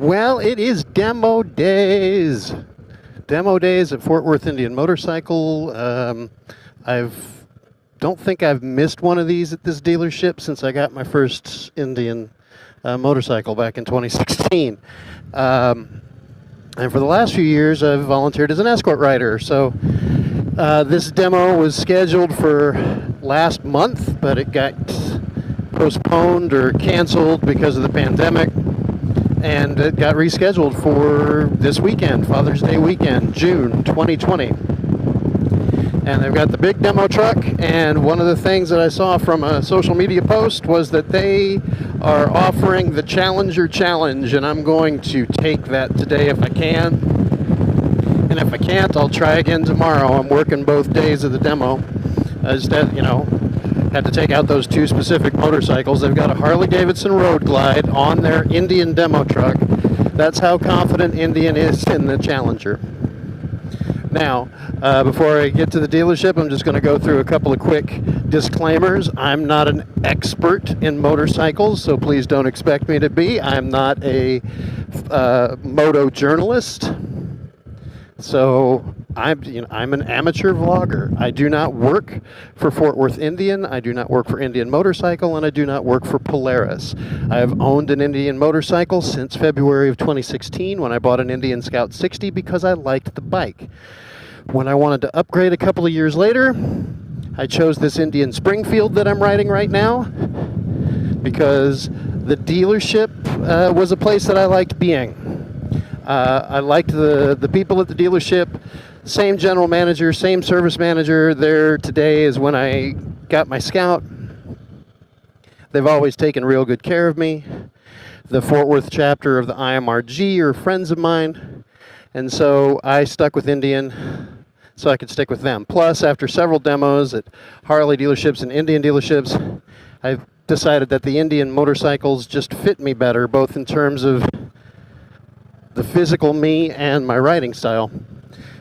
Well, it is demo days. Demo days at Fort Worth Indian Motorcycle. I've don't think I've missed one of these at this dealership since I got my first Indian motorcycle back in 2016. And for the last few years, I've volunteered as an escort rider. So this demo was scheduled for last month, but it got postponed or canceled because of the pandemic. And it got rescheduled for this weekend, Father's Day weekend, June 2020. And they've got the big demo truck, and one of the things that I saw from a social media post was that they are offering the Challenger Challenge, and I'm going to take that today if I can. And if I can't, I'll try again tomorrow. I'm working both days of the demo. I just had to take out those two specific motorcycles. They've got a Harley Davidson Road Glide on their Indian demo truck. That's how confident Indian is in the Challenger. Now, before I get to the dealership, I'm just going to go through a couple of quick disclaimers. I'm not an expert in motorcycles, so please don't expect me to be. I'm not a moto journalist. So I'm an amateur vlogger. I do not work for Fort Worth Indian. I do not work for Indian Motorcycle, and I do not work for Polaris. I have owned an Indian motorcycle since February of 2016 when I bought an Indian Scout 60 because I liked the bike. When I wanted to upgrade a couple of years later, I chose this Indian Springfield that I'm riding right now because the dealership was a place that I liked being. I liked the people at the dealership, same general manager, same service manager there today as when I got my Scout. They've always taken real good care of me. The Fort Worth chapter of the IMRG are friends of mine, and so I stuck with Indian so I could stick with them. Plus, after several demos at Harley dealerships and Indian dealerships, I've decided that the Indian motorcycles just fit me better, both in terms of the physical me and my riding style.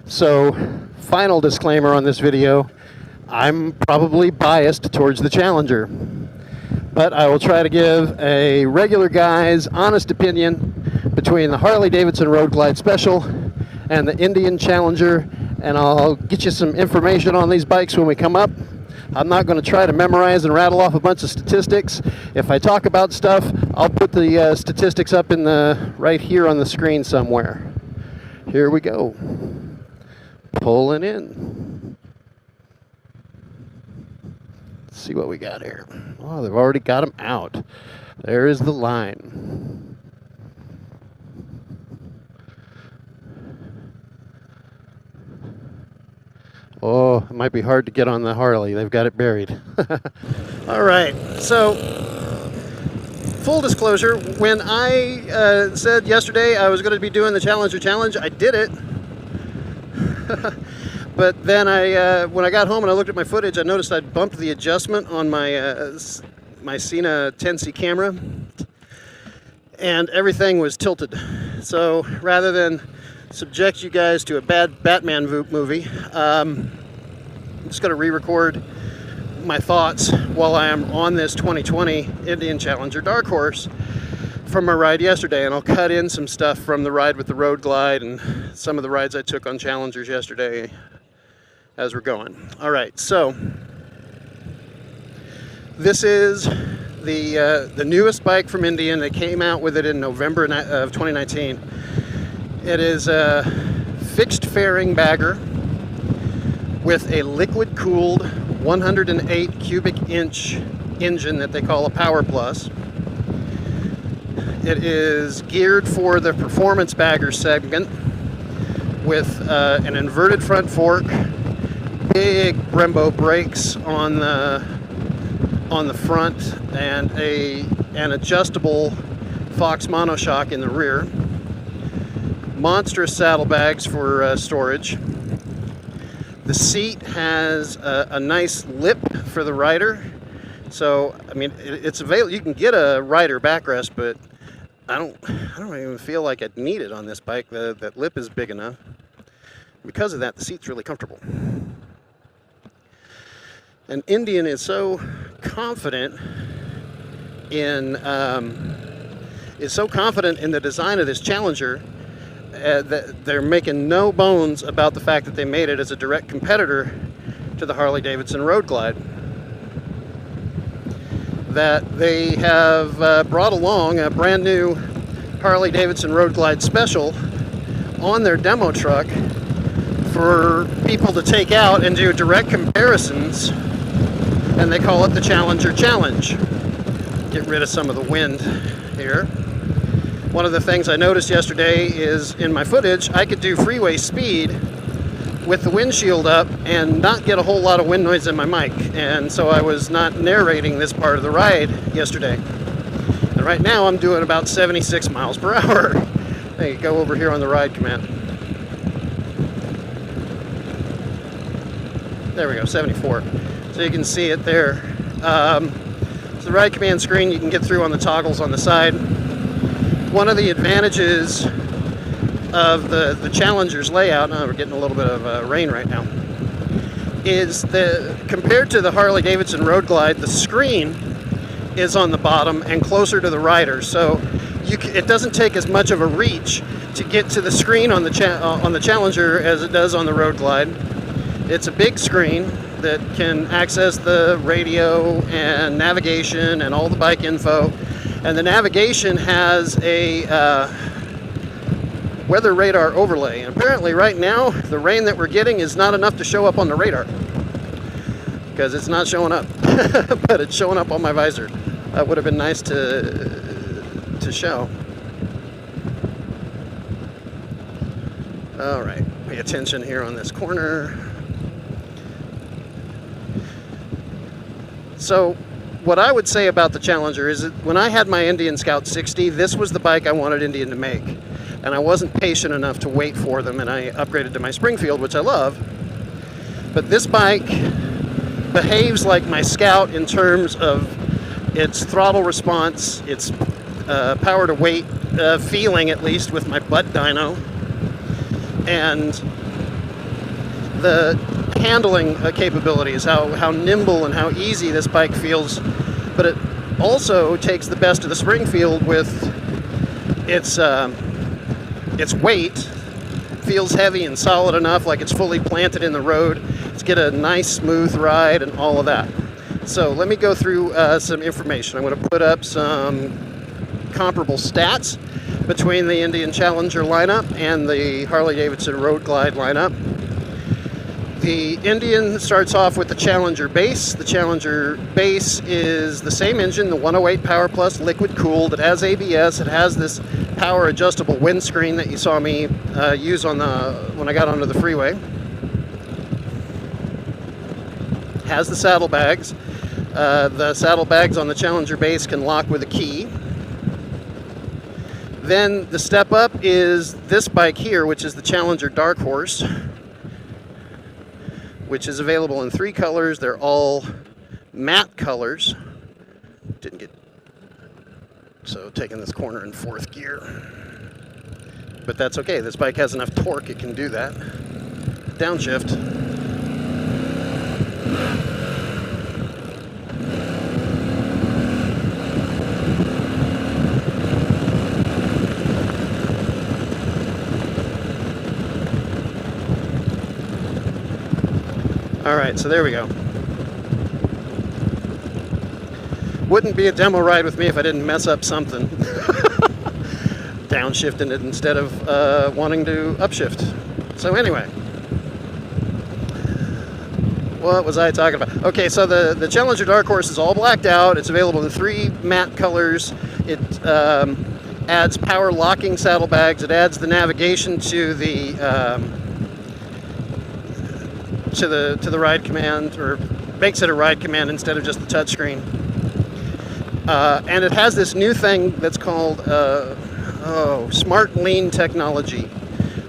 So, final disclaimer on this video, I'm probably biased towards the Challenger, but I will try to give a regular guy's honest opinion between the Harley Davidson Road Glide Special and the Indian Challenger, and I'll get you some information on these bikes when we come up. I'm not going to try to memorize and rattle off a bunch of statistics. If I talk about stuff, I'll put the statistics up in right here on the screen somewhere. Here we go. Pulling in. Let's see what we got here. Oh, they've already got them out. There is the line. Oh, it might be hard to get on the Harley. They've got it buried. All right, so full disclosure, when I said yesterday I was going to be doing the Challenger Challenge, I did it. But then when I got home and I looked at my footage, I noticed I'd bumped the adjustment on my my Sena 10C camera, and everything was tilted. So rather than subject you guys to a bad Batman movie, I'm just going to re-record my thoughts while I am on this 2020 Indian Challenger Darkhorse from my ride yesterday, and I'll cut in some stuff from the ride with the Road Glide and some of the rides I took on Challengers yesterday as we're going. All right, so this is the newest bike from Indian. They came out with it in November of 2019. It is a fixed fairing bagger with a liquid-cooled 108 cubic inch engine that they call a Power Plus. It is geared for the performance bagger segment with an inverted front fork, big Brembo brakes on the front, and an adjustable Fox monoshock in the rear. Monstrous saddlebags for storage. The seat has a nice lip for the rider. So, I mean, it's available. You can get a rider backrest, but I don't even feel like I'd need it on this bike. That lip is big enough. Because of that, the seat's really comfortable. And Indian is so confident in is so confident in the design of this Challenger that they're making no bones about the fact that they made it as a direct competitor to the Harley Davidson Road Glide. That they have brought along a brand new Harley Davidson Road Glide Special on their demo truck for people to take out and do direct comparisons, and they call it the Challenger Challenge. Get rid of some of the wind here. One of the things I noticed yesterday is in my footage, I could do freeway speed with the windshield up and not get a whole lot of wind noise in my mic, and so I was not narrating this part of the ride yesterday. And right now I'm doing about 76 miles per hour. Hey, go over here on the ride command. There we go, 74. So you can see it there. So the ride command screen you can get through on the toggles on the side. One of the advantages of the Challenger's layout, we're getting a little bit of rain right now, is that compared to the Harley Davidson Road Glide, the screen is on the bottom and closer to the rider, so it doesn't take as much of a reach to get to the screen on the Challenger as it does on the Road Glide. It's a big screen that can access the radio and navigation and all the bike info, and the navigation has a weather radar overlay. And apparently right now the rain that we're getting is not enough to show up on the radar, because it's not showing up. But it's showing up on my visor. That would have been nice to show. All right, pay attention here on this corner. So what I would say about the Challenger is that when I had my Indian Scout 60, this was the bike I wanted Indian to make. And I wasn't patient enough to wait for them, and I upgraded to my Springfield, which I love. But this bike behaves like my Scout in terms of its throttle response, its power to weight feeling, at least with my butt dyno, and the handling capabilities, how nimble and how easy this bike feels. But it also takes the best of the Springfield with its weight. Feels heavy and solid enough, like it's fully planted in the road. Let's get a nice smooth ride and all of that. So let me go through some information. I'm going to put up some comparable stats between the Indian Challenger lineup and the Harley Davidson Road Glide lineup. The Indian starts off with the Challenger base. The Challenger base is the same engine, the 108 Power Plus liquid cooled. It has ABS. It has this power adjustable windscreen that you saw me use when I got onto the freeway. Has the saddlebags. The saddlebags on the Challenger base can lock with a key. Then the step up is this bike here, which is the Challenger Darkhorse, which is available in 3 colors. They're all matte colors. Didn't get, so taking this corner in 4th gear. But that's okay, this bike has enough torque, it can do that. Downshift. All right, so there we go. Wouldn't be a demo ride with me if I didn't mess up something. Downshifting it instead of wanting to upshift. So anyway, what was I talking about? Okay, so the Challenger Darkhorse is all blacked out. It's available in 3 matte colors. It adds power locking saddlebags. It adds the navigation to the ride command, or makes it a ride command instead of just the touchscreen. And it has this new thing that's called Smart Lean technology,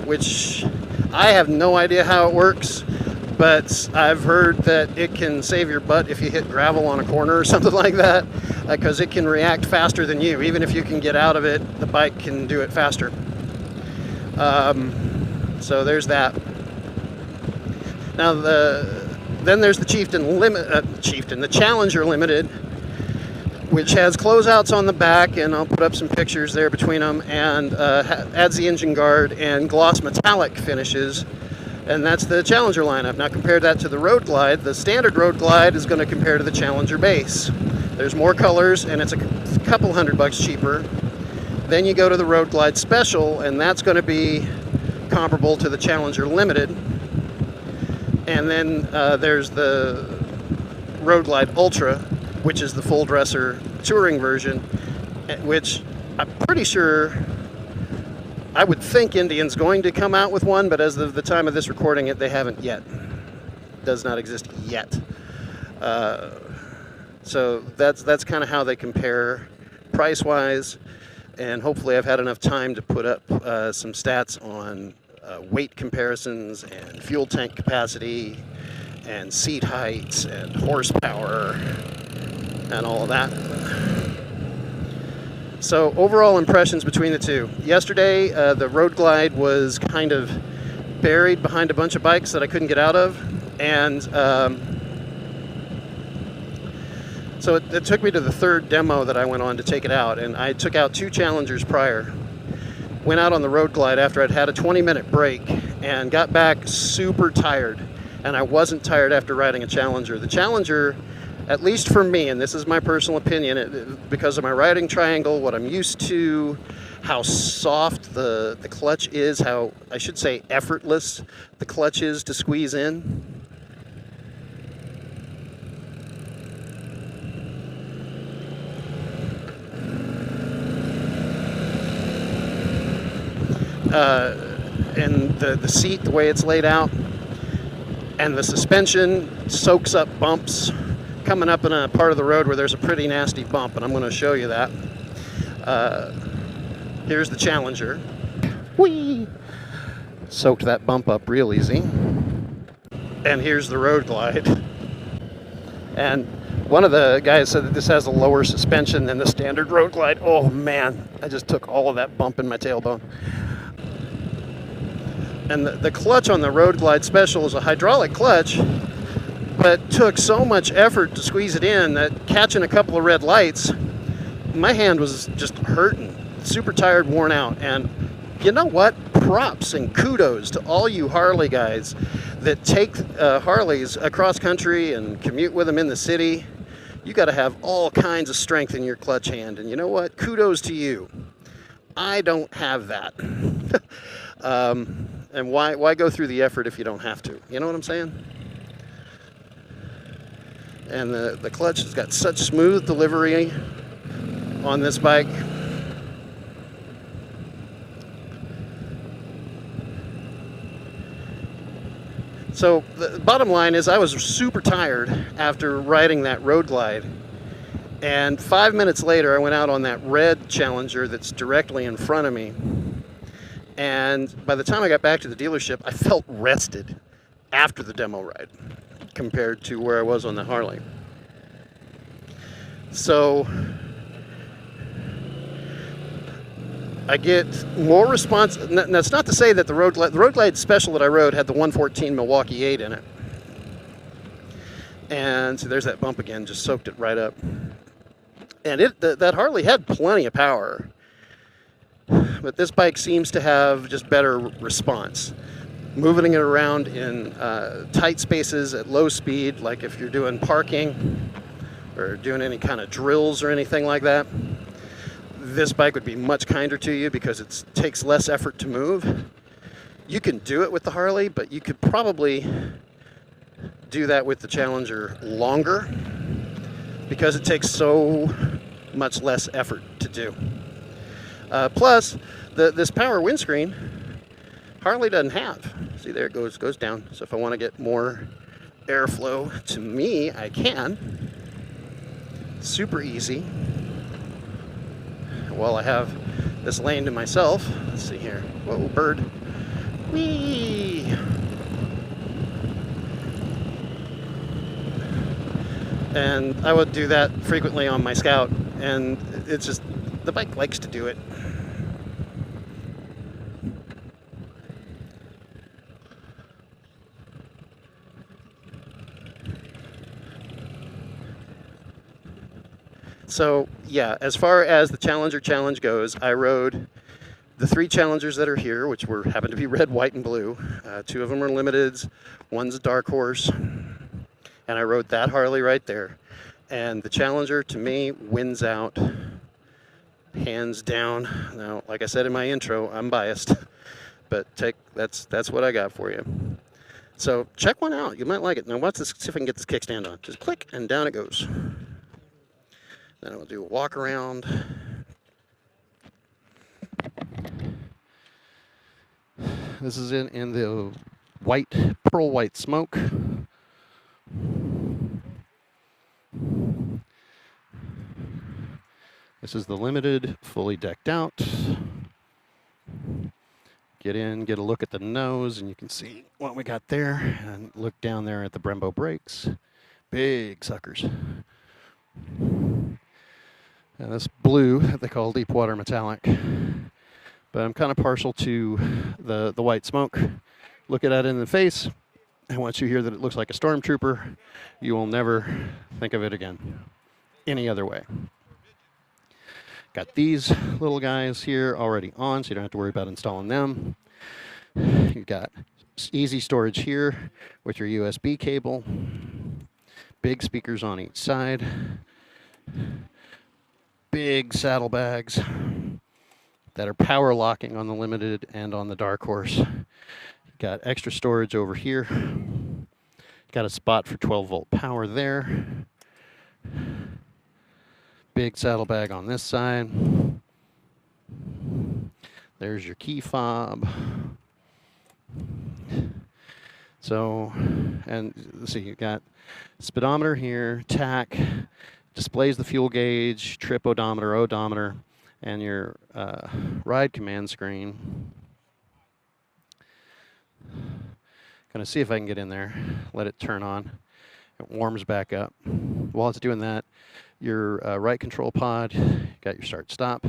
which I have no idea how it works, but I've heard that it can save your butt if you hit gravel on a corner or something like that, because it can react faster than you. Even if you can get out of it, the bike can do it faster. So there's that. Now then there's the the Challenger Limited, which has closeouts on the back, and I'll put up some pictures there between them, and adds the engine guard and gloss metallic finishes, and that's the Challenger lineup. Now compare that to the Road Glide. The standard Road Glide is going to compare to the Challenger base. There's more colors, and it's a couple $100 cheaper. Then you go to the Road Glide Special, and that's going to be comparable to the Challenger Limited. And then there's the Road Glide Ultra, which is the full dresser touring version, which I'm pretty sure, I would think Indian's going to come out with one, but as of the time of this recording it, they haven't yet. Does not exist yet. So that's kind of how they compare price-wise, and hopefully I've had enough time to put up some stats on weight comparisons and fuel tank capacity and seat heights and horsepower and all of that. So overall impressions between the two. Yesterday, the Road Glide was kind of buried behind a bunch of bikes that I couldn't get out of, and so it took me to the third demo that I went on to take it out, and I took out 2 Challengers prior. Went out on the Road Glide after I'd had a 20-minute break and got back super tired, and I wasn't tired after riding a Challenger. The Challenger, at least for me, and this is my personal opinion, because of my riding triangle, what I'm used to, how soft the clutch is, how, I should say, effortless the clutch is to squeeze in. And the seat, the way it's laid out, and the suspension soaks up bumps. Coming up in a part of the road where there's a pretty nasty bump, and I'm going to show you that. Here's the Challenger. Whee! Soaked that bump up real easy. And here's the Road Glide. And one of the guys said that this has a lower suspension than the standard Road Glide. Oh man, I just took all of that bump in my tailbone. And the clutch on the Road Glide Special is a hydraulic clutch, but took so much effort to squeeze it in that catching a couple of red lights, my hand was just hurting, super tired, worn out. And you know what? Props and kudos to all you Harley guys that take Harleys across country and commute with them in the city. You got to have all kinds of strength in your clutch hand, and you know what? Kudos to you. I don't have that. And why go through the effort if you don't have to? You know what I'm saying? And the clutch has got such smooth delivery on this bike. So the bottom line is I was super tired after riding that Road Glide. And 5 minutes later, I went out on that red Challenger that's directly in front of me. And by the time I got back to the dealership, I felt rested after the demo ride compared to where I was on the Harley. So I get more response. That's not to say that the Road Glide Special that I rode had the 114 Milwaukee 8 in it. And so there's that bump again, just soaked it right up. And that Harley had plenty of power. But this bike seems to have just better response. Moving it around in tight spaces at low speed, like if you're doing parking or doing any kind of drills or anything like that, this bike would be much kinder to you because it takes less effort to move. You can do it with the Harley, but you could probably do that with the Challenger longer because it takes so much less effort to do. Plus, this power windscreen, Harley doesn't have. See, there it goes down. So if I want to get more airflow to me, I can. Super easy. While I have this lane to myself, let's see here. Whoa, bird. Whee! And I would do that frequently on my Scout, and it's just, the bike likes to do it. So yeah, as far as the Challenger Challenge goes, I rode the 3 Challengers that are here, which happen to be red, white, and blue. 2 of them are limiteds, one's a Darkhorse, and I rode that Harley right there. And the Challenger, to me, wins out hands down. Now, like I said in my intro, I'm biased, but that's what I got for you. So check one out. You might like it. Now watch this, see if I can get this kickstand on. Just click, and down it goes. Then we'll do a walk around. This is in the pearl white smoke. This is the limited, fully decked out. Get in, get a look at the nose, and you can see what we got there. And look down there at the Brembo brakes. Big suckers. And this blue they call deep water metallic. But I'm kind of partial to the white smoke. Look at that in the face, and once you hear that it looks like a stormtrooper, you will never think of it again any other way. Got these little guys here already on, so you don't have to worry about installing them. You've got easy storage here with your USB cable. Big speakers on each side. Big saddlebags that are power locking on the limited and on the Darkhorse. Got extra storage over here. Got a spot for 12-volt power there. Big saddlebag on this side. There's your key fob. So, and let's see, you got speedometer here, tach, displays the fuel gauge, trip odometer, and your ride command screen. Gonna see if I can get in there, let it turn on. It warms back up. While it's doing that, your right control pod, got your start stop,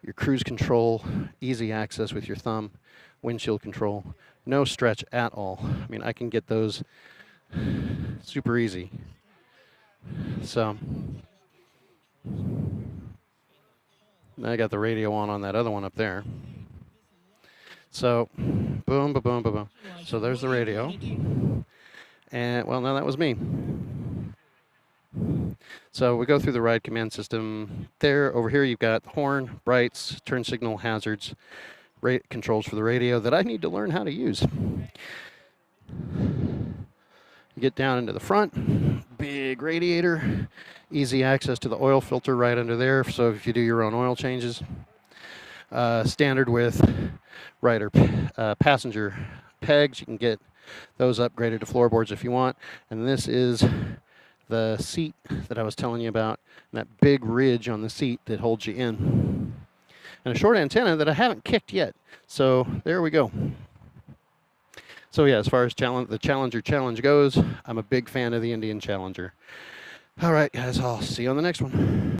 your cruise control, easy access with your thumb, windshield control, no stretch at all. I mean, I can get those super easy. So, now I got the radio on that other one up there. So, boom, boom, boom, boom, boom. So there's the radio. And, well, no, that was me. So we go through the ride command system there. Over here you've got horn, brights, turn signal, hazards, controls for the radio that I need to learn how to use. You get down into the front, big radiator, easy access to the oil filter right under there, so if you do your own oil changes. Standard with passenger pegs. You can get those upgraded to floorboards if you want. And this is the seat that I was telling you about, and that big ridge on the seat that holds you in. And a short antenna that I haven't kicked yet. So there we go. So yeah, as far as the Challenger Challenge goes, I'm a big fan of the Indian Challenger. All right, guys, I'll see you on the next one.